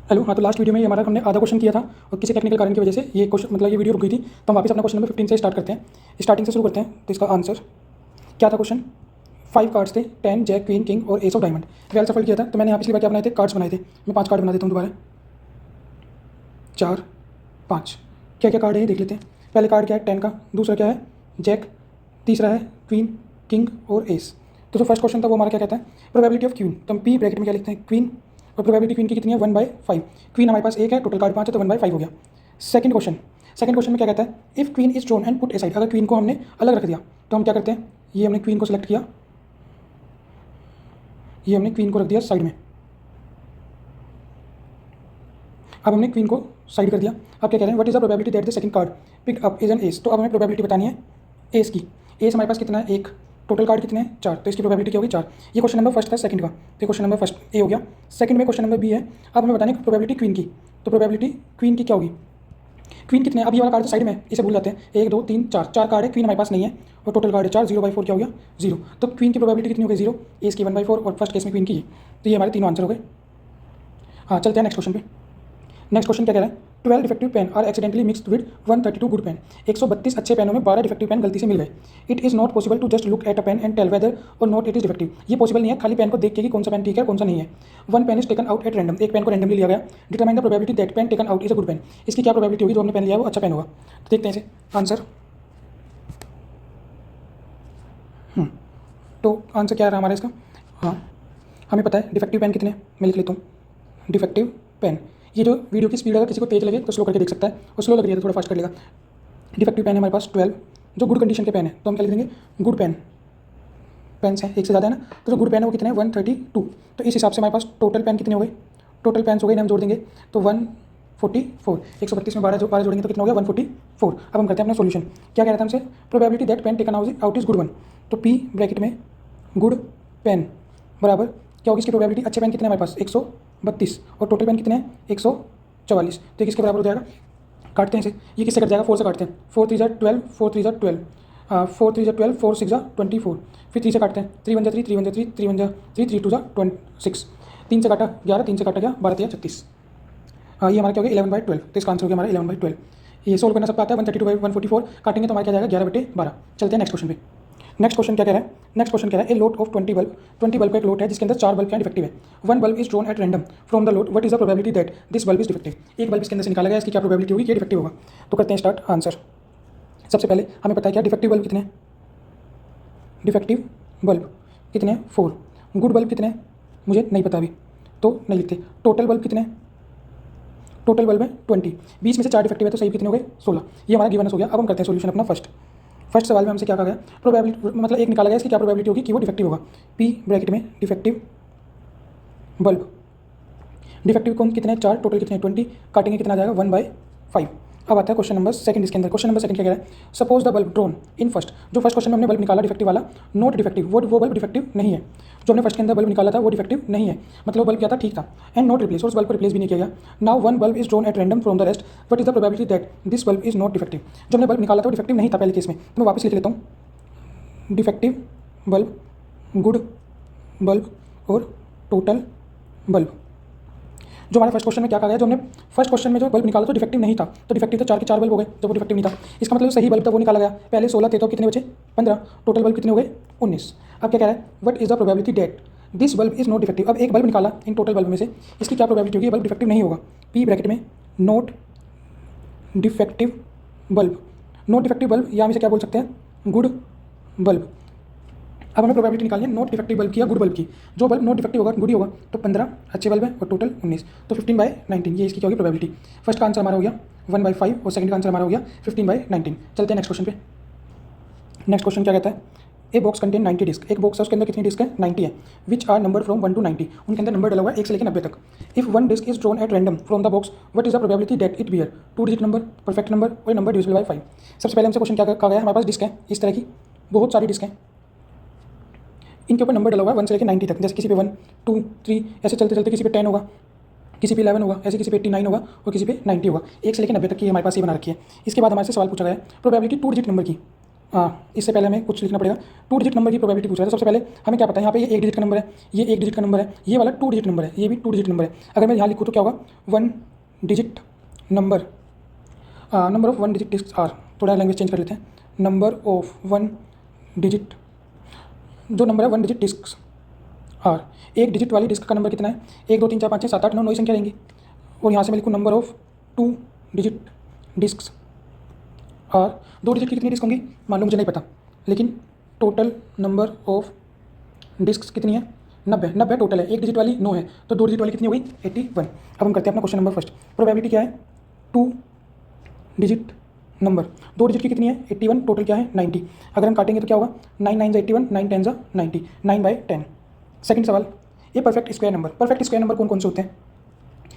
Hello. हाँ, तो last video में हमारा हमने आधा क्वेश्चन किया था और किसी टेक्निकल कारण की वजह से ये क्वेश्चन ये वीडियो रुक गई थी। तो हम वापस अपना क्वेश्चन नंबर 15 से स्टार्ट करते हैं। स्टार्टिंग से शुरू करते हैं। तो इसका आंसर क्या था क्वेश्चन? 5 कार्ड्स थे, 10 जैक क्वीन किंग और एस ऑफ डायमंड। वेल सफल किया था। तो मैंने यहाँ पिछली बार क्या बनाए थे? कार्ड्स बनाए थे। मैं 5 कार्ड बना देता हूँ दोबारा। 4 5 क्या क्या कार्ड है देख लेते हैं। पहले कार्ड क्या है? 10 का। दूसरा क्या है? जैक। तीसरा है क्वीन, किंग और एस। तो जो फर्स्ट क्वेश्चन था वो हमारा क्या कहता है? Probability of queen. तो हम पी ब्रैकेट में क्या लिखते हैं? क्वीन। और प्रोबेबिलिटी क्वीन की कितनी है? 1/5। क्वीन हमारे पास एक है, टोटल कार्ड 5 है, तो 1/5 हो गया। सेकंड क्वेश्चन में क्या कहता है? If queen is drawn and put A side. अगर क्वीन को हमने अलग रख दिया तो हम क्या करते हैं? ये हमने क्वीन को सेलेक्ट किया, ये हमने क्वीन को रख दिया साइड में। अब हमने क्वीन को साइड कर दिया। अब क्या कह रहे हैं? What is the probability that the second card pick up is an ace. तो अब हमें प्रोबेबिलिटी बतानी है एस की। एस हमारे पास कितना है? एक। टोटल कार्ड कितने हैं? 4। तो इसकी प्रोबेबिलिटी क्या होगी? 4। ये क्वेश्चन नंबर फर्स्ट था सेकंड का। तो क्वेश्चन नंबर फर्स्ट ए हो गया। सेकंड में क्वेश्चन नंबर बी है। अब हमें बतानी है प्रोबेबिलिटी क्वीन की। तो प्रोबेबिलिटी क्वीन की क्या होगी? क्वीन कितने? अब ये वाला कार्ड साइड में, इसे भूल जाते हैं। 1 2 3 4 4 कार्ड है, क्वीन हमारे पास नहीं है और टोटल कार्ड है 4। 0/4 क्या हो गया? 0। तो क्वीन की प्रोबेबिलिटी कितनी हो गई? 0। एस की 1/4 और फर्स्ट केस में क्वीन की। तो ये हमारे तीनों आंसर हो गए। हाँ, चलते हैं नेक्स्ट क्वेश्चन पे। नेक्स्ट क्वेश्चन क्या कह रहा है? 12 defective pen are accidentally mixed with 132 good pen. 132 अच्छे पेनों में 12 डिफेक्टिव पेन गलती से मिल गए। It is not possible to just look at a pen and tell whether or not it is defective. ये पॉसिबल नहीं है खाली पेन को देख के कि कौन सा पेन ठीक है कौन सा नहीं है। One pen is taken out at random. एक पेन को रैंडमली लिया गया। Determine the probability that pen taken out is a good pen. इसकी क्या प्रोबेबिलिटी होगी? जो हमने पेन लिया है वो अच्छा पेन होगा। तो देखते हैं इसे आंसर। तो आंसर क्या रहा हमारा इसका? हाँ, हमें पता है डिफेक्टिव पेन कितने, मैं लिख लेता हूँ। डिफेक्टिव पेन, ये जो वीडियो की स्पीड अगर किसी को तेज लगे तो स्लो करके देख सकता है, और स्लो लग रही है तो थोड़ा फास्ट कर लेगा। डिफेक्टिव पेन है हमारे पास 12। जो गुड कंडीशन के पेन है तो हम क्या लिख देंगे? Good pain. पेन्स हैं एक से ज़्यादा है ना, तो जो गुड पेन है वो कितने हैं? 132। तो इस हिसाब से हमारे पास टोटल पेन कितने हो गए? टोटल पेन्स हो गए, हम जोड़ देंगे तो 144। 132 में 12 जोड़ेंगे तो कितना हो गया? 144। अब हम करते हैं अपना सोल्यूशन। क्या कह रहा था हमसे? Probability that pen taken out is good one. तो पी ब्रैकेट में गुड पेन बराबर क्या होगी? इसकी प्रोबेबिलिटी अच्छे पेन कितने हैं हमारे पास? 132 और टोटल पेन कितने हैं? 144। तो किसके बराबर हो जाएगा? काटते हैं इसे। ये किससे कट जाएगा? 4 से काटते हैं। 4 3 ज़ा 12, 4 3 ज़ा 12, 4 3 ज़ा 12, 4 6 ज़ा 24। फिर 3 से काटते हैं। 3 1 ज़ा 3, 3 1 ज़ा 3, 3 1 ज़ा 3, 3 2 ज़ा 26। 3 से काटा 11, 3 से काटा गया 12 3 36। ये हमारा क्या हो गया? 11/12। तो इसका आंसर हो गया हमारा 11/12। ये सोल्व करना सबका आता है। 132/144 काटेंगे तो हमारा क्या जाएगा? 11/12। चलते हैं नेक्स्ट क्वेश्चन पे। नेक्स्ट क्वेश्चन क्या कह रहा है? नेक्स्ट क्वेश्चन कह रहा है ए लोट ऑफ 20 बल्ब। 20 बल्ब का एक लोट है जिसके अंदर 4 बल्ब क्या डिफेक्टिव है। 1 bulb is drawn at random from the lot. What is the probability that this bulb is defective. एक बल्ब इसके अंदर से निकाला गया, इसकी क्या प्रोबेबिलिटी होगी कि ये डिफेक्टिव होगा? तो करते हैं स्टार्ट आंसर। सबसे पहले हमें पता है क्या डिफेक्टिव बल्ब कितने हैं? डिफेक्टिव बल्ब कितने हैं? 4। गुड बल्ब कितने हैं? मुझे नहीं पता अभी, तो नहीं लिखते। टोटल बल्ब कितने हैं? टोटल बल्ब है 20। 20 में से 4 डिफेक्टिव है तो सही कितने हो गए? 16। ये हमारा गिवन हो गया। अब हम करते हैं सोल्यूशन अपना। फर्स्ट सवाल में हमसे क्या कहा गया? प्रोबेबिलिटी मतलब एक निकाला गया, इसकी क्या प्रोबेबिलिटी होगी कि वो डिफेक्टिव होगा? पी ब्रैकेट में डिफेक्टिव बल्ब। डिफेक्टिव कौन कितने? 4। टोटल कितने? 20। काटेंगे कितना आ जाएगा? 1/5। अब आता है क्वेश्चन नंबर सेकंड। इसके अंदर क्वेश्चन नंबर सेकंड क्या कह रहा है? Suppose the bulb drawn in first. जो फर्स्ट क्वेश्चन में हमने बल्ब निकाला डिफेक्टिव वाला, नॉट डिफेक्टिव, वो बल्ब डिफेक्टिव नहीं है। जो हमने फर्स्ट के अंदर बल्ब निकाला था वो डिफेक्टिव नहीं है, मतलब बल्ब क्या था? ठीक था। एंड नॉट रिप्लेस, और उस बल्ब को रिप्लेस भी नहीं किया गया। Now one bulb is drawn at random from the rest. What is the probability that this bulb is not defective. जो हमने बल्ब निकाला था वो डिफेक्टिव नहीं था पहले केस में, तो मैं वापस लिख लेता हूँ। डिफेक्टिव बल्ब, गुड बल्ब और टोटल बल्ब। जो हमारे फर्स्ट क्वेश्चन में क्या कहा गया? जो हमने फर्स्ट क्वेश्चन में जो बल्ब निकाला तो डिफेक्टिव नहीं था, तो डिफेक्टिव तो 4 के 4 बल्ब हो गए जब वो डिफेक्टिव नहीं था। इसका मतलब सही बल्ब था वो निकाला गया। पहले 16 थे तो कितने बचे? 15। टोटल बल्ब कितने हो गए? 19। अब क्या कह रहा है? What is the probability that this bulb is not defective. अब एक बल्ब निकाला इन टोटल बल्ब में से, इसकी क्या प्रोबेबिलिटी होगी? बल्ब डिफेक्टिव नहीं होगा। पी ब्रैकेट में not defective bulb. Not defective bulb या हम इसे क्या बोल सकते हैं? Good bulb. अब हमें प्रोबेबिलिटी निकालनी है नॉट डिफेक्टिव बल्ब की या गुड बल्ब की। जो बल्ब नॉट डिफेक्टिव होगा गुड ही होगा, तो 15 अच्छे बल्ब है और टोटल 19, तो 15/19 ये इसकी क्या होगी? प्रोबेबिलिटी। फर्स्ट का आंसर हमारा हो गया 1/5 और सेकंड का आंसर हमारा हो गया 15/19। चलते हैं नेक्स्ट क्वेश्चन पे। नेक्स्ट क्वेश्चन क्या कहता है? A box contain 90 disc. एक बॉक्स है उसके अंदर कितनी डिस्क है? 90 है। Which are number from 1 to 90। उनके अंदर नंबर डला हुआ है 1 से लेकर 90 तक। If one disc is drawn at random from the box, what is the probability that it bear 2 digit number, perfect number or number divisible by 5। सबसे पहले हमसे क्वेश्चन क्या कहा गया? हमारे पास डिस्क है इस तरह की, बहुत सारी डिस्क हैं, इनके ऊपर नंबर डला हुआ है 1 से लेकर 90 तक। जैसे किसी पे 1 2 3 ऐसे चलते चलते किसी पे 10 होगा, किसी पे 11 होगा, ऐसे किसी पे 89 होगा और किसी पे 90 होगा। 1 से लेकर 90 तक की हमारे पास ये बना रखी है। इसके बाद हमारे से सवाल पूछा गया है प्रोबेबिलिटी 2 डिजिट नंबर की। इससे पहले हमें कुछ लिखना पड़ेगा। 2 डिजिट नंबर की प्रोबेबिलिटी पूछ रहा है। तो सबसे पहले हमें क्या पता है, यहाँ पे ये 1 डिजिट का नंबर है, ये 1 डिजिट का नंबर है, ये वाला 2 डिजिट नंबर है, ये भी 2 डिजिट नंबर है। अगर मैं यहाँ लिखूँ तो क्या होगा, 1 digit number, number of 1 digit disc are, थोड़ा लैंग्वेज चेंज कर लेते हैं, नंबर ऑफ 1 डिजिट, जो नंबर है 1 डिजिट डिस्क आर, एक डिजिट वाली डिस्क का नंबर कितना है, 1 2 3 4 5 6 7 8 9 9 संख्या रहेंगी। और यहाँ से मैं लिखूँ number of 2 digit disc are, 2 digit की कितनी डिस्क होंगी मान लो, मुझे नहीं पता, लेकिन टोटल नंबर ऑफ डिस्क कितनी है, 90 90 टोटल है, एक डिजिट वाली 9 है, तो 2 डिजिट वाली कितनी हो गई 81। अब हम करते हैं अपना क्वेश्चन नंबर फर्स्ट। प्रोबेबिलिटी क्या है, 2 डिजिट नंबर, 2 डिजिट की कितनी है 81, टोटल क्या है 90। अगर हम काटेंगे तो क्या होगा, 9 9 81, 9 10 90, 9/10। सेकंड सवाल, ये perfect square number, perfect square number कौन कौन से होते हैं,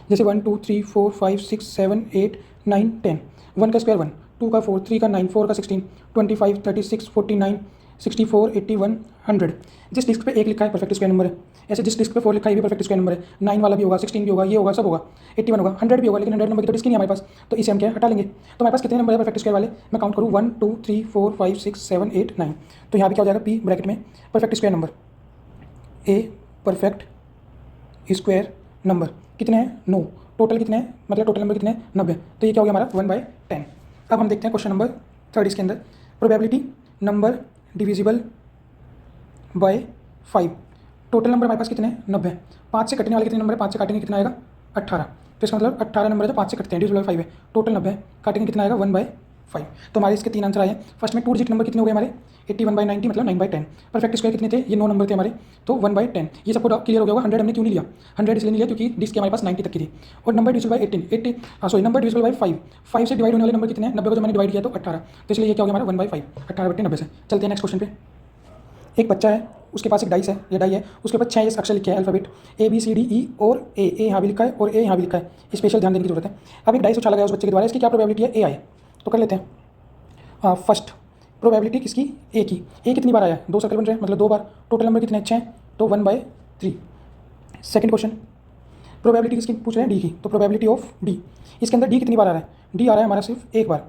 जैसे 1 2 3 4 5 6 7 8 9 10। 1 का स्क्वायर 1, 2 का 4, 3 का 9, 4 का 16, 25 36 49 64 81 100। जिस डिस्क पे 1 लिखा है परफेक्ट स्क्वायर नंबर है, ऐसे जिस डिस्क पे 4 लिखा है ये भी परफेक्ट स्क्वायर नंबर है। 9 वाला भी होगा, 16 भी होगा, ये होगा, सब होगा, 81 होगा, 100 भी होगा, लेकिन 100 नंबर की तो डिस्क नहीं है हमारे पास, तो इसे हम क्या हटा लेंगे। तो हमारे पास कितने नंबर है परफेक्ट स्क्वायर वाले, मैं काउंट करूँ 1 2 3 4 5 6 7 8 9। तो यहाँ पे क्या हो जाएगा, पी ब्रैकेट में perfect square number, a perfect square number कितने हैं 9, टोटल कितने हैं, मतलब टोटल नंबर कितने हैं 90। तो ये क्या हो गया हमारा 1/10। अब हम देखते हैं क्वेश्चन नंबर 3 इसके अंदर, probability number divisible by 5। Total number हमारे पास कितने हैं 90, 5 से कटने वाले कितने नंबर है, 5 से काटेंगे कितना आएगा 18। तो इसका मतलब 18 नंबर है जो 5 से कटते हैं, डिविजिबल बाय 5 है, टोटल 90 है, काटेंगे कितना आएगा 1/5। तो हमारे इसके 3 आंसर आए हैं। फर्स्ट में 2 डिजिट नंबर कितने हो गए हमारे 81/90, मतलब 9/10। परफेक्ट स्क्वायर कितने थे, ये 9 नंबर थे हमारे, तो 1/10। ये सबको क्लियर हो गया होगा। 100 हमने क्यों नहीं लिया, 100 इसलिए नहीं लिया क्योंकि डिस्क हमारे पास 90 तक की थी। और number divisible bye 18, number divisible by 5 से डिवाइड होने वाले नंबर कितने हैं, 90 को जो मैंने डिवाइड किया तो 18, तो इसलिए ये क्या हो गया हमारा 1/5, 18/90 से। चलते हैं नेक्स्ट क्वेश्चन पे। एक बच्चा है, उसके पास एक डाइस है, ये डाई है, उसके ऊपर 6 अक्षर लिखे हैं अल्फाबेट ABCDE और ए यहाँ भी लिखा है और ए यहाँ भी लिखा है, स्पेशल ध्यान देने की जरूरत है। अब एक डाइस उछाला गया उस बच्चे के द्वारा, इसकी क्या प्रोबेबिलिटी है, ए आए, तो कर लेते हैं। फर्स्ट प्रोबेबिलिटी किसकी, ए की, ए कितनी बार आया है, 2 सर्कल बन रहे हैं, मतलब 2 बार, टोटल नंबर कितने अच्छे हैं, तो 1/3। सेकंड क्वेश्चन, प्रोबेबिलिटी किसकी पूछ रहे हैं, डी की, तो प्रोबेबिलिटी ऑफ डी, इसके अंदर डी कितनी बार आ रहा है, डी आ रहा है हमारा सिर्फ एक बार,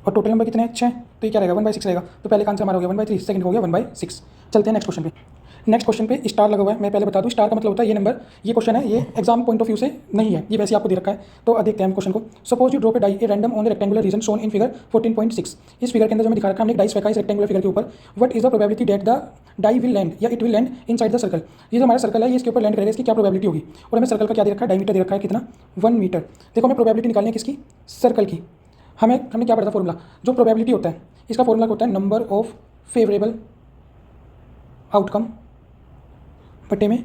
और टोटल नंबर कितने अच्छे हैं, तो ये क्या रहेगा 1/6 रहेगा। तो पहले का आंसर हमारा हो गया 1/3, सेकंड हो गया 1/6। चलते हैं नेक्स्ट क्वेश्चन पे। नेक्स्ट क्वेश्चन पे स्टार लगा हुआ है, मैं पहले बता दूं स्टार का मतलब होता है ये नंबर, ये क्वेश्चन है, ये एग्जाम पॉइंट ऑफ व्यू से नहीं है, ये वैसे आपको दे रखा है। तो देखते हैं हम क्वेश्चन को। Suppose you drop a die a random on the rectangular region shown in figure 14.6। इस फिगर के अंदर जो हमें दिखा रखा है, हमने एक डाइस फेंका इस रेक्टेंगुलर फिगर के ऊपर, what is the probability that the die will land या it will land inside the circle. ये जो हमारा सर्कल है ये इसके ऊपर लैंड करेगा, इसकी क्या प्रोबेबिलिटी होगी। और हमें सर्कल का क्या दे रखा है, डायमीटर दे रखा है कितना 1 मीटर। देखो हमें प्रोबेबिलिटी निकालनी है किसकी, सर्कल की। हमने क्या पढ़ा था फॉर्मूला, जो प्रोबेबिलिटी होता है इसका फॉर्मूला होता है नंबर ऑफ फेवरेबल आउटकम बटे में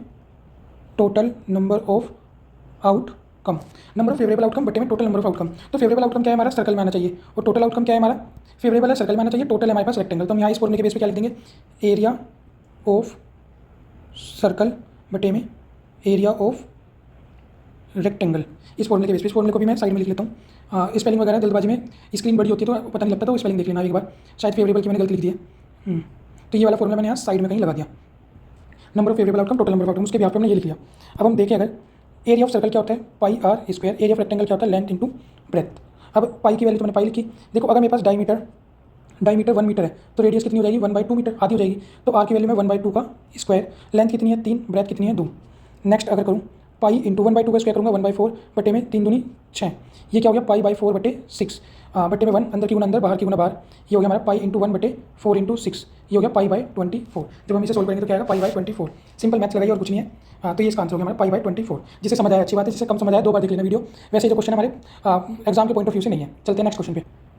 total number of outcome, number of favourable outcome बटे में टोटल नंबर ऑफ आउटकम। तो फेवरेबल आउटकम क्या है हमारा, सर्कल में आना चाहिए, और टोटल आउटकम क्या है हमारा, फेवरेबल है सर्कल में आना चाहिए, टोटल है हमारे पास रेक्टेंगल। तो हम यहाँ इस फॉर्मूले के बेस पे क्या लिख देंगे, एरिया ऑफ सर्कल बटे में एरिया ऑफ रेक्टेंगल, इस फॉर्मूले के बेस पे। इस फॉर्मूले को भी मैं साइड में लिख लेता हूँ। स्पेलिंग वगैरह जल्दबाजी में स्क्रीन बड़ी होती है तो पता नहीं लगता, तो स्पेलिंग देख लेना एक बार, शायद फेवरेबल की मैंने गलती लिख दी है। तो ये वाला फॉर्मूला मैंने यहाँ साइड में कहीं लगा दिया, number of favourable outcome total number of outcome, उसके बिहाफ पे हमने ये लिख लिया। अब हम देखें अगर एरिया ऑफ सर्कल क्या होता है, pi r square, area of rectangle क्या होता है, लेंथ इंटू ब्रेथ। अब पाई की वैल्यू तो मैंने पाई लिखी। देखो अगर मेरे पास डायमीटर 1 मीटर है तो रेडियस कितनी हो जाएगी 1/2 मीटर, आधी हो जाएगी। तो आर की वैल्यू में 1/2 का स्क्वायर, लेंथ कितनी है 3, ब्रेथ कितनी है 2। नेक्स्ट अगर करूँ पाई इंटू 1/2 का स्क्वायर करूँगा 1/4 बटे में 3 दूनी 6, ये क्या हो गया पाई/4 बटे 6, बटे में 1, अंदर की गुना अंदर, बाहर की गुना बाहर, ये हो गया हमारा पाई इंटू 1 बटे 4 इंटू 6, ये हो गया पाई/24। जब हम इसे सोल्व करेंगे तो क्या आएगा पाई/24। सिंपल मैथ्स लगाइए और कुछ नहीं है। तो ये इसका आंसर हो गया हमारा पाई/24। जिसे समझ आया अच्छी बात है, जिसे कम समझ आया 2 बार देख लेना वीडियो। वैसे जो क्वेश्चन हमारे एग्जाम के पॉइंट ऑफ व्यू से नहीं है। चलते हैं नेक्स्ट क्वेश्चन पे।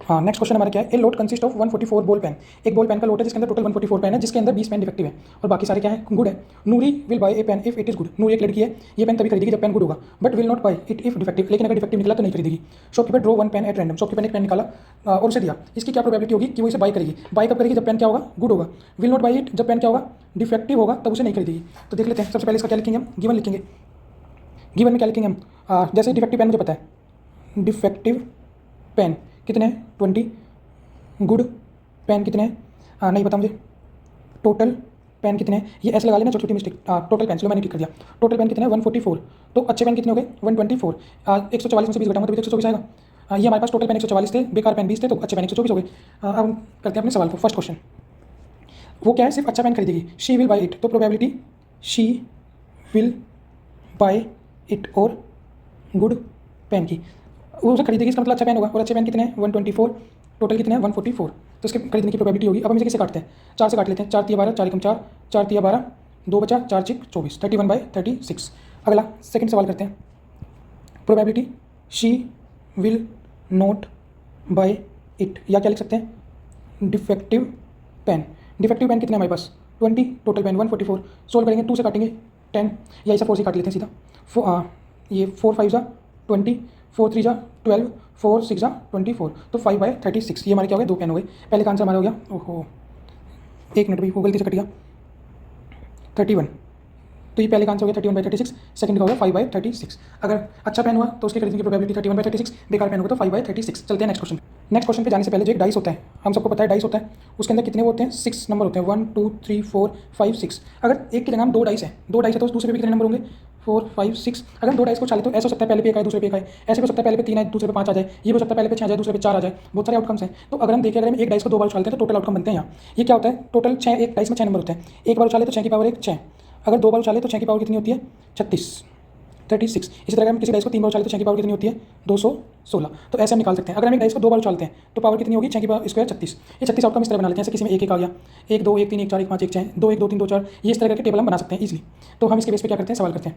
हाँ नेक्स्ट क्वेश्चन हमारा क्या है, ए लोट कंसिस्ट ऑफ 144 बॉल पेन। एक बॉल पेन का लोट है जिसके अंदर टोटल 144 पेन है, जिसके अंदर 20 पेन डिफेक्टिव है और बाकी सारे क्या है गुड है। Noori will buy a pen if it is good. Noori एक लड़की है, ये पेन तभी खरीदेगी जब पेन गुड होगा, but will not buy it if defective, लेकिन अगर डिफेक्टिव निकला तो नहीं खरीदेगी। Shopkeeper draw 1 pen at random, shopkeeper ने एक पेन निकाला और उसे दिया, इसकी क्या प्रोबेबिलिटी होगी कि वो इसे बाय करेगी। बाय कब करेगी, जब पेन क्या होगा गुड होगा। विल नॉट बाय इट, जब पेन क्या होगा डिफेक्टिव होगा, तब उसे नहीं खरीदेगी। तो देख लेते हैं, सबसे पहले इसका क्या लिखेंगे हम, गिवन लिखेंगे। गिवन में क्या लिखेंगे हम, जैसे डिफेक्टिव पेन मुझे पता है, डिफेक्टिव पेन कितने हैं 20, गुड पेन कितने हैं नहीं पता मुझे, टोटल पेन कितने हैं, ये ऐसे लगा लेना छोटी छोटी मिस्टेक। टोटल पेन, चलो मैंने ठीक कर दिया। टोटल पेन कितने हैं 144, तो अच्छे पेन कितने हो गए 124। 144 में से 20 घटाऊंगा तो 124 आएगा। ये हमारे पास टोटल पेन 144 थे, बेकार पेन 20 थे, तो अच्छे पेन 124 हो गए। अब हम करते हैं अपने सवाल को। फर्स्ट क्वेश्चन, वो क्या है, सिर्फ अच्छा पेन खरीदेगी, शी विल बाई इट, तो probability she will buy it और गुड पेन की, वो उसे खरीदेगी, इसका मतलब अच्छा पेन होगा, और अच्छे पेन कितने हैं 124, टोटल कितने हैं 144, तो इसके खरीदने की प्रोबेबिलिटी होगी। अब हम इसे किसे काटते हैं, 4 से काट लेते हैं, 4 तिया 12, 4 एकम 4, 4 तिया 12, 2 बचा, 4 6 24, 31/36। अगला सेकंड सवाल करते हैं, probability she will not buy it, या क्या लिख सकते हैं डिफेक्टिव पेन। डिफेक्टिव पेन कितने हैं हमारे पास 20, टोटल पेन 144, सोल्व करेंगे 2 से काटेंगे 10, या ऐसा 4 से काट लेते हैं सीधा। ये 4 5 जा 20, 4 3 जा 12, 4 6 जा 24, तो 5/36, ये हमारे क्या हो गया 2 पेन हो गए। पहले का आंसर हमारा हो गया, ओहो 1 मिनट भी वो गलती से कट गया, 31, तो ये पहले का आंसर हो गया 31/36, सेकंड का हो गया 5/36। अगर अच्छा पेन हुआ तो उसकी खरीदने की प्रोबेबिलिटी 31/36, बेकार पेन होगा तो 5/36। चलते हैं नेक्स्ट क्वेश्चन। नेक्स्ट क्वेश्चन पे जाने से पहले जो एक डाइस होता है, हम सबको पता है डाइस होता है, उसके अंदर कितने वो होते हैं 6 नंबर होते हैं, 1 2 3 4 5 6। अगर एक की जगह हम 2 डाइस है तो उस दूसरे पे कितने नंबर होंगे 4 5 6। अगर हम 2 डाइस को चाले तो ऐसा हो सकता है पहले पे 1 आए दूसरे पे 1 आए, ऐसे भी हो सकता है पहले पे 3 आए दूसरे पे 5 आ जाए, ये भी हो सकता है पहले पे 6 आ जाए दूसरे पे 4 आ जाए, बहुत सारे आउटकम्स हैं। तो अगर हम देखें, अगर हम एक डाइस को 2 बार उछालते हैं तो टोटल आउटकम बनते हैं यहाँ। ये क्या होता है, टोटल 6, एक डाइस में 6 नंबर होते हैं, एक बार उछाले तो 6 की पावर 1 6, अगर 2 बार उछाले तो 6 की पावर कितनी होती है 36 36। इसी तरह हम किसी डाइस को 3 बार उछाले तो 6 की पावर कितनी होती है 216। तो ऐसे हम निकाल सकते हैं। अगर हम एक डाइस को 2 बार उछालते हैं तो पावर कितनी होगी 6 की पावर स्क्वायर 36। ये 36 आउटकम इस तरह बना लेते हैं, जैसे किसी में 1 1 आ गया, 1 2 1 3 1 4 1 5 1 6, 2 1 2 3 2 4, ये इस तरह के टेबल हम बना सकते हैं इजीली। तो हम इसके बेस पे क्या करते हैं, सवाल करते हैं।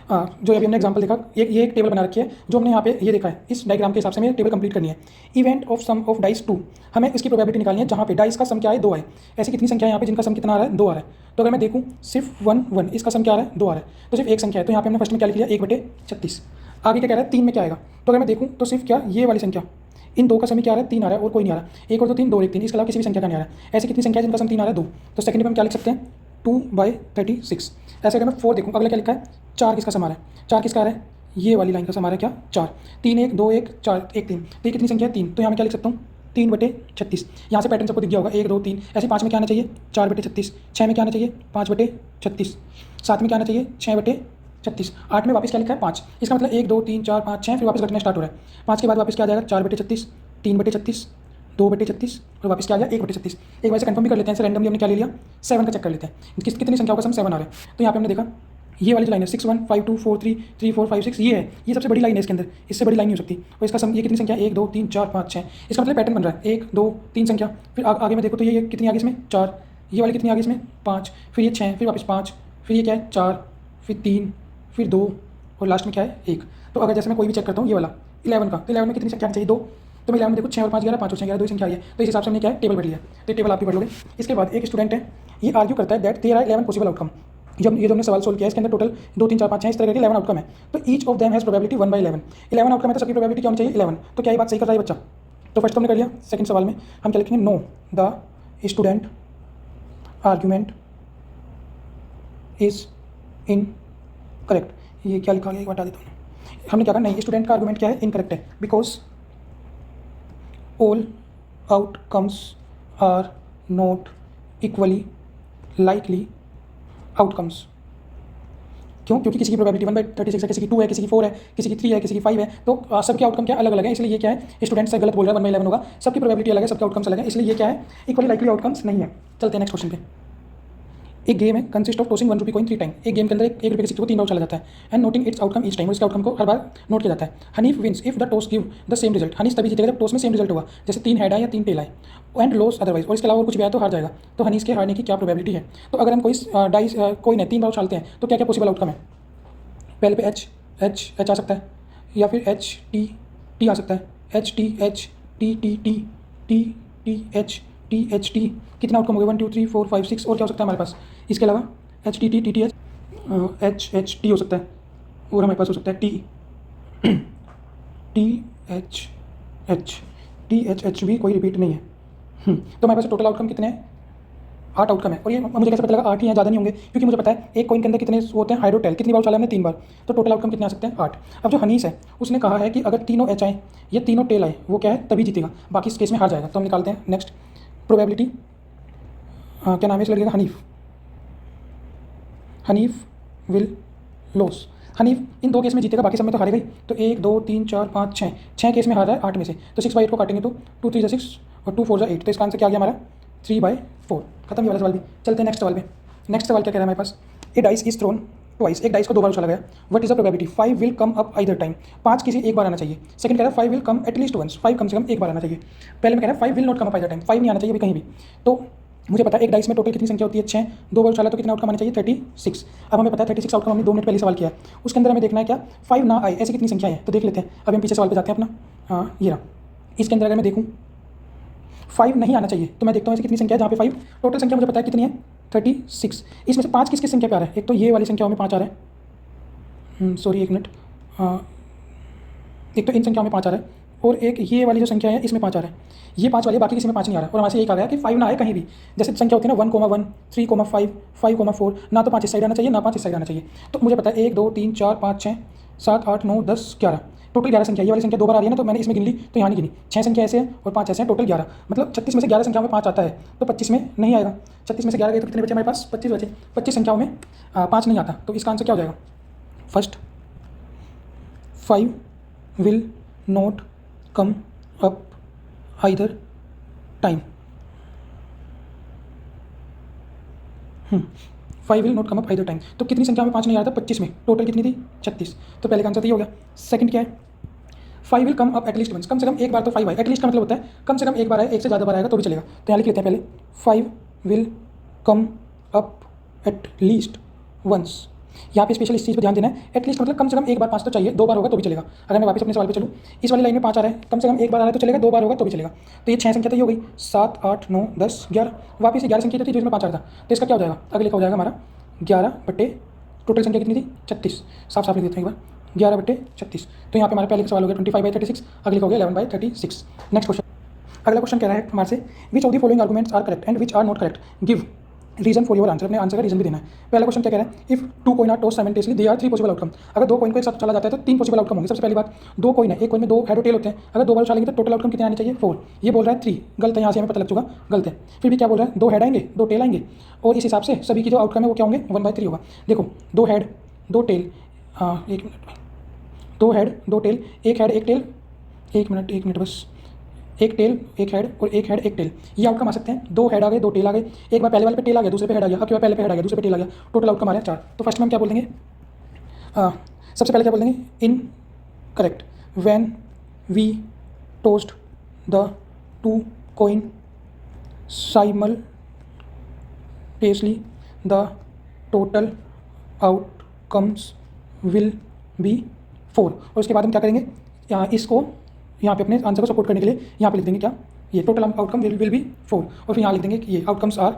जो अभी हमने एग्जांपल देखा, ये एक टेबल बना रखी है, जो हमने यहाँ पे ये देखा है, इस डायग्राम के हिसाब से हमें टेबल कंप्लीट करनी है। Event of sum of dice 2, हमें इसकी प्रोबेबिलिटी निकालनी है जहाँ पे डाइस का सम क्या है 2 है। ऐसी कितनी संख्या है यहाँ पे जिनका सम कितना आ रहा है 2 आ रहा है। तो अगर मैं देखूँ सिर्फ 1 1, इसका सम क्या आ रहा है 2 आ रहा है, तो सिर्फ एक संख्या है, तो यहाँ पे हमने फर्स्ट में क्या लिख लिया 1/36। आगे क्या कह रहा है 3 में क्या आएगा, तो अगर मैं देखूँ तो सिर्फ क्या ये वाली संख्या, इन 2 का सम क्या आ रहा है 3 आ रहा है, और कोई नहीं आ रहा, 1 और 2 3 2 1 3, इसके अलावा किसी भी संख्या का नहीं आ रहा है। ऐसी कितनी संख्या है जिनका सम 3 आ रहा है 2, तो सेकंड में हम क्या लिख सकते हैं 2/36। ऐसे अगर मैं 4 देखूँ, अगला क्या लिखा है 4 किसका सम आ रहा है, 4 किसका आ रहा है, ये वाली लाइन का सम आ रहा है क्या 4, 3 1 2 1 4 1 3, तो ये कितनी संख्या है 3, तो यहाँ मैं क्या लिख सकता हूँ 3/36। यहाँ से पैटर्न सबको दिख गया होगा 1 2 3, ऐसे 5 में क्या आना चाहिए 4/36, 6 में क्या आना चाहिए 5/36, 7 में क्या आना चाहिए 6/36, 8 में वापस क्या लिखा है 5। इसका मतलब 1 2 3 4 5 6, फिर वापस घटना स्टार्ट हो रहा है। 5 के बाद वापस क्या आ जाएगा 4/36, 3/36, 2/36, और वापस क्या आ गया 1/36। एक बार से कंफर्म भी कर लेते हैं, रैंडमली हमने क्या ले लिया 7 का चेक कर लेते हैं कितनी संख्याओं का सम 7 आ रहा है। तो यहाँ पे हमने देखा ये वाली जो लाइन है 6 1 5 2 4 3 3 4 5 6, ये है, ये सबसे बड़ी लाइन है इसके अंदर, इससे बड़ी लाइन नहीं हो सकती। और इसका सम ये कितनी संख्या 1 2 3 4 5 6, इसका मतलब पैटर्न बन रहा है 1 2 3 संख्या, फिर आगे में देखो तो ये कितनी आगे इसमें 4, ये वाली कितनी आगे इसमें 5, फिर ये 6, फिर वापस 5, फिर ये क्या है 4, फिर 3, फिर 2, और लास्ट में क्या है 1। तो अगर जैसे मैं कोई भी चेक करता हूँ ये वाला 11 का, तो 11 में कितनी संख्या चाहिए 2, तो मैं 11 में देखो 6 और 5 11, 5 और 6 11, 2 संख्या आई है, तो इस हिसाब से हमने क्या है टेबल पढ़ लिया। तो टेबल आप भी पढ़ लोगे। इसके बाद एक स्टूडेंट है, ये आर्ग्यू करता है that there are 11 possible outcome. जब ये जो हमने सवाल सोल्व किया इसके अंदर टोटल 2 3 4 5 6 इस तरह के 11 आउटकम है, तो each of them has probability 1/11। 11 outcome है तो सबकी प्रोबेबिलिटी क्या होनी चाहिए 11। तो क्या ये बात सही कर रहा है बच्चा, तो फर्स्ट हमने कर लिया। सेकंड सवाल में हम क्या लिखेंगे, know the student argument is incorrect. ये क्या लिखा गया एक बार बता देता हूँ। हमने क्या कहा, नहीं स्टूडेंट का आर्गूमेंट क्या है इनकरेक्ट है, because all outcomes are not equally likely outcomes. क्यों, क्योंकि किसी की प्रोबेबिलिटी 1/36 है, किसी की 2 है, किसी की 4 है, किसी की 3 है, किसी की 5 है, तो सबके आउटकम क्या अलग अलग है। इसलिए ये क्या है स्टूडेंट से गलत बोल रहा है 1/11 होगा, सबकी प्रोबेबिलिटी अलग है, सबके आउटकम्स अलग है, इसलिए ये क्या है इक्वली लाइकली आउटकम्स नहीं है। चलते हैं नेक्स्ट क्वेश्चन पे। एक गेम है consist of tossing 1 rupee coin 3 time. एक गेम के अंदर 1 रुपये के सिक्के को 3 बार चला जाता है and noting it's outcome each time, और इसके आउटकम को हर बार नोट किया जाता है। Hanif wins if the toss give the same result. Hanif तभी जीतेगा जब टॉस में सेम रिजल्ट होगा, जैसे 3 हेड आए या 3 टेल आए, एंड लॉस अदरवाइज, और इसके अलावा और कुछ भी आया तो हार जाएगा। तो हनीफ के हारने की क्या प्रोबेबिलिटी है। तो अगर हम कोई डाइस कोई 3 बार उछालते हैं तो क्या क्या पॉसिबल आउटकम है। पहले पे एच आ सकता है, या फिर एच टी आ सकता है, H T T H T. कितना आउटकम हो गया 1 2 3 4 5 6, और क्या हो सकता है हमारे पास इसके अलावा एच टी एच टी हो सकता है, और हमारे पास हो सकता है टी एच भी कोई रिपीट नहीं है। तो हमारे पास टोटल आउटकम कितने हैं 8 आउटकम है। और ये मुझे कैसे पता लगा 8 ही हैं, ज़्यादा नहीं होंगे, क्योंकि मुझे पता है एक कॉइन के अंदर कितने होते हैं हाइड्रोटेल, कितनी बार उछाला हमने 3 बार, तो टोटल आउटकम कितने आ सकते हैं 8। अब जो हनीस है उसने कहा है कि अगर तीनों एच आए या तीनों टेल आए वो क्या है तभी जीतेगा, बाकी इस केस में हार जाएगा। तो हम निकालते हैं नेक्स्ट प्रोबेबिलिटी। क्या नाम है इस लड़के का, Hanif will loss. Hanif in 2 case में जीतेगा, बाकी सब में तो हारेगा ही। तो 1 2 3 4 5 6 6 केस में हारा है 8 में से। तो 6/8 को काटेंगे तो 2 3 6 और 2 4 8। तो इसका आंसर क्या आ गया हमारा 3/4। खत्म ये वाला सवाल भी। चलते हैं नेक्स्ट सवाल पे। नेक्स्ट सवाल क्या कह रहा है हमारे पास, ए डाइस इज थ्रोन ट्वाइस, एक डाइस को 2 बार उछाला गया, what is the probability 5 will come up either time, 5 किसी एक बार आना चाहिए। सेकंड कह रहा है 5 विल कम एटलीस्ट वंस, 5 कम से कम एक बार आना चाहिए। पहले में कह रहा है 5 will not come up either time, 5 नहीं आना चाहिए भी कहीं भी। तो मुझे पता है एक डाइस में टोटल कितनी संख्या होती है 6, 2 बार उछाला तो कितना आउटकम आना चाहिए 36। अब हमें पता है 36 आउटकम हमने 2 मिनट पहले सवाल किया है, उसके अंदर हमें देखना है क्या 5 ना आए ऐसी कितनी संख्या है। तो देख लेते हैं, अभी हम पीछे सवाल पे जाते हैं अपना। हाँ ये रहा, इसके अंदर अगर मैं देखूँ 5 नहीं आना चाहिए तो मैं देखता हूँ ऐसी कितनी संख्या है जहाँ पे 5, टोटल संख्या मुझे पता है कितनी है 36। इसमें से 5 किस संख्या पे आ रहा है, एक तो ये वाली संख्याओं में 5 आ रहा है, सॉरी एक मिनट, एक तो इन संख्याओं में 5 आ रहा है और एक ये वाली जो संख्या है इसमें 5 आ रहा है। ये 5 वाली, बाकी किसी में 5 नहीं आ रहा है। और हमारे से एक आ गया कि 5 ना आए कहीं भी, जैसे संख्या होती है ना 1,1 3,5 5,4, ना तो 5 इस साइड आना चाहिए ना 5 इस साइड आना चाहिए। तो मुझे पता है 1 2 3 4 5 6 7 8 9 10 11, टोटल 11 संख्या। ये वाली संख्या 2 बार आ रही है ना, तो मैंने इसमें गिन ली तो यहाँ नहीं गिनी। 6 संख्या ऐसे है और 5 ऐसे हैं, टोटल 11। मतलब 36 में से 11 संख्याओं में 5 आता है तो 25 में नहीं आएगा। 36 में से 11 गए तो कितने बचे हमारे पास 25 बचे। 25 संख्याओं में 5 नहीं आता, तो इसका आंसर क्या हो जाएगा, first 5 will not come up either time. 5 will not come up either time, तो कितनी संख्या में 5 नहीं आ रहा था 25 में, टोटल कितनी थी 36। तो पहले का आंसर तो ये हो गया। सेकंड क्या है 5 will come up at least once, कम से कम एक बार तो 5 आए। एटलीस्ट का मतलब होता है कम से कम एक बार आए, एक से ज़्यादा बार आएगा तो भी चलेगा। तो यहाँ लिख लेते हैं पहले 5 will come up at least once. यहाँ पे स्पेशल इस चीज़ पर ध्यान देना है, एटलीस्ट मतलब कम से कम एक बार 5 तो चाहिए, 2 बार होगा तो भी चलेगा। अगर मैं वापस अपने सवाल पे चलूँ, इस वाली लाइन में 5 आ रहा है, कम से कम एक बार आ रहा है तो चलेगा, 2 बार होगा तो भी चलेगा। तो ये 6 संख्या तो ये हो गई, 7 8 9 10 11, वापस ये 11 संख्या थी जिसमें 5 आ रहा था। तो इसका क्या हो जाएगा, अगले का हो जाएगा हमारा 11 बटे टोटल संख्या कितनी थी 36। साफ साफ लिख देते हैं एक बार 11 बटे 36। तो यहाँ पे हमारे पहले का सवाल हो गया 25/36, अगले का हो गया 11/36। नेक्स्ट क्वेश्चन, अगला क्वेश्चन कह रहा है हमारे से which of the following arguments are correct and which are not correct, give reason for your answer. अपने आंसर का रीजन भी देना है। पहला क्वेश्चन क्या कह रहा है, if 2 coin are toss simultaneously there are 3 possible outcome. अगर 2 कॉइन को एक साथ चला जाता है तो 3 पॉसिबल आउटकम होंगे। सबसे पहली बात 2 कॉइन है, एक कॉइन में 2 हेड और टेल होते हैं, अगर 2 बार उछालेंगे तो टोटल आउटकम कितने आने चाहिए 4। ये बोल रहा है 3, गलत है, यहाँ से हमें पता लग चुका गलत है। फिर भी क्या बोल रहा है 2 हेड आएंगे 2 टेल आएंगे, और इस हिसाब से सभी की जो आउटकम है वो क्या होंगे 1/3 होगा। देखो 2 हेड 2 टेल, एक मिनट, 2 हेड 2 टेल, एक हेड एक टेल, एक मिनट बस, एक टेल एक हेड और एक हेड एक टेल, ये आउटकम आ सकते हैं। 2 हेड आ गए 2 टेल आ गए, एक बार पहले वाले पे टेल आ गया दूसरे पे हेड आ गया, अब पहले पे हेड आ गया दूसरे पे टेल आ गया, टोटल आउटकम आ रहा है 4। तो फर्स्ट में हम क्या बोल देंगे, सबसे पहले क्या बोल देंगे incorrect when we tossed the 2 coin simultaneously the total outcomes will be 4। और उसके बाद हम क्या करेंगे, इसको यहाँ पे अपने आंसर को सपोर्ट करने के लिए यहाँ पे लिख देंगे क्या, ये टोटल आउटकम विल बी 4, और फिर यहाँ लिख देंगे कि ये आउटकम्स आर,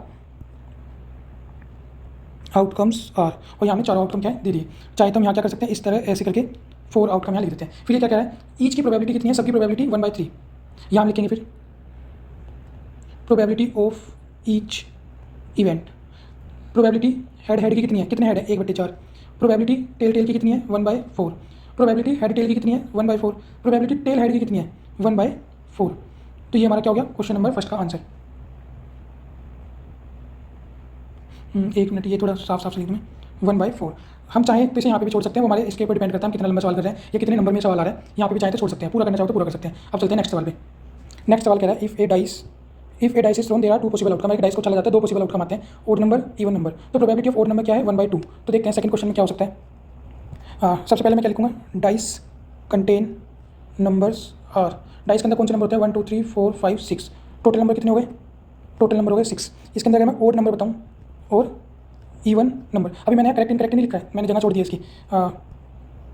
और यहाँ में 4 आउटकम क्या है दे दिए। चाहे तो हम यहाँ क्या कर सकते हैं, इस तरह ऐसे करके 4 आउटकम यहाँ लिख देते हैं। फिर ये क्या कह रहा है, ईच की प्रोबेबिलिटी कितनी है, सबकी प्रोबेबिलिटी 1/3, यहाँ हम लिखेंगे फिर probability of each event. Probability head की कितनी है, कितने हेड है 1/4। प्रोबेबिलिटी टेल की कितनी है 1/4। प्रोबेबिलिटी हेड टेल की कितनी है 1/4। प्रोबेबिलिटी टेल हेड की कितनी है 1/4। तो ये हमारा क्या हो गया क्वेश्चन नंबर फर्स्ट का आंसर। एक मिनट, ये थोड़ा साफ साफ लिख दूँ 1/4। हम चाहें तो इसे यहाँ पे भी छोड़ सकते हैं, वो हमारे इसके ऊपर डिपेंड करता है हम कितना लंबा सवाल कर रहे हैं या कितने नंबर में सवाल आ रहा है। यहाँ पे भी चाहे तो छोड़ सकते हैं, पूरा करना चाहो तो पूरा कर सकते हैं। अब चलते हैं नेक्स्ट सवाल पे। नेक्स्ट सवाल कह रहा है if a dice is thrown there are 2 possible outcome. एक डाइस को चला जाता है 2 पॉसिबल आउटकम आते हैं, ओड नंबर इवन नंबर। तो प्रोबेबिलिटी ऑफ ओड नंबर क्या है 1/2। तो देखते हैं सेकंड क्वेश्चन में क्या हो सकता है। सबसे पहले मैं क्या लिखूँगा, dice contain numbers are, dice के अंदर कौन से नंबर होते हैं 1 2 3 4 5 6, टोटल नंबर कितने हो गए, टोटल नंबर हो गए 6। इसके अंदर अगर मैं ओड नंबर बताऊँ और इवन नंबर, अभी मैंने यहाँ करेक्ट इनकरेक्ट नहीं लिखा है, मैंने जगह छोड़ दी है इसकी,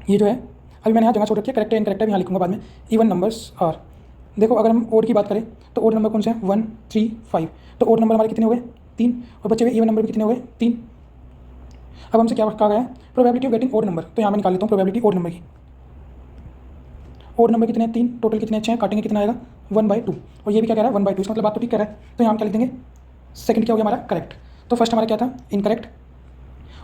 ये जो है अभी मैंने यहाँ जगह छोड़ रखी है, करेक्ट है इनकरेक्ट है यहाँ लिखूँगा बाद में। इवन नंबर्स आर, देखो अगर हम ओड की बात करें तो ओड नंबर कौन से हैं 1 3 5, तो ओड नंबर हमारे कितने हो गए 3, और बचे हुए इवन नंबर भी कितने हो गए 3। अब हमसे क्या कहा गया है probability of getting odd number, तो यहाँ मैं निकाल लेता हूँ प्रोबेबिलिटी ओड नंबर की। ओड नंबर कितने हैं 3, टोटल कितने अच्छे हैं, काटेंगे कितना आएगा 1/2, और ये भी क्या कह रहा है 1/2, इसका मतलब बात तो ठीक कह रहा है। तो यहाँ हम क्या लिख देंगे, सेकंड क्या हो गया हमारा करेक्ट। तो फर्स्ट हमारा क्या था इनकरेक्ट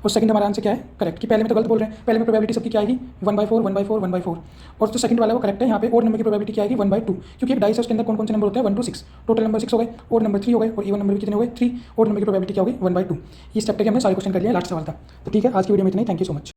और सेकंड हमारा आंसर क्या है करेक्ट, कि पहले में तो गलत बोल रहे हैं, पहले में प्रोबेबिलिटी सबकी क्या आएगी 1/4 1/4 1/4, और जो सेकंड वाला वो करेक्ट है। यहाँ पे ओड नंबर की प्रोबेबिलिटी क्या आएगी 1/2, क्योंकि एक डाइस है उसके अंदर कौन कौन से नंबर होते हैं 1 to 6, टोटल नंबर 6 हो गए, ओड नंबर 3 हो गए, और इवन नंबर भी कितने हो गए 3, ओड नंबर की प्रोबेबिलिटी क्या होगी 1/2। इस चैप्टर के हमने सारे क्वेश्चन कर लिया, लास्ट सवाल था। तो ठीक है, आज की वीडियो में इतना ही, थैंक यू सो मच।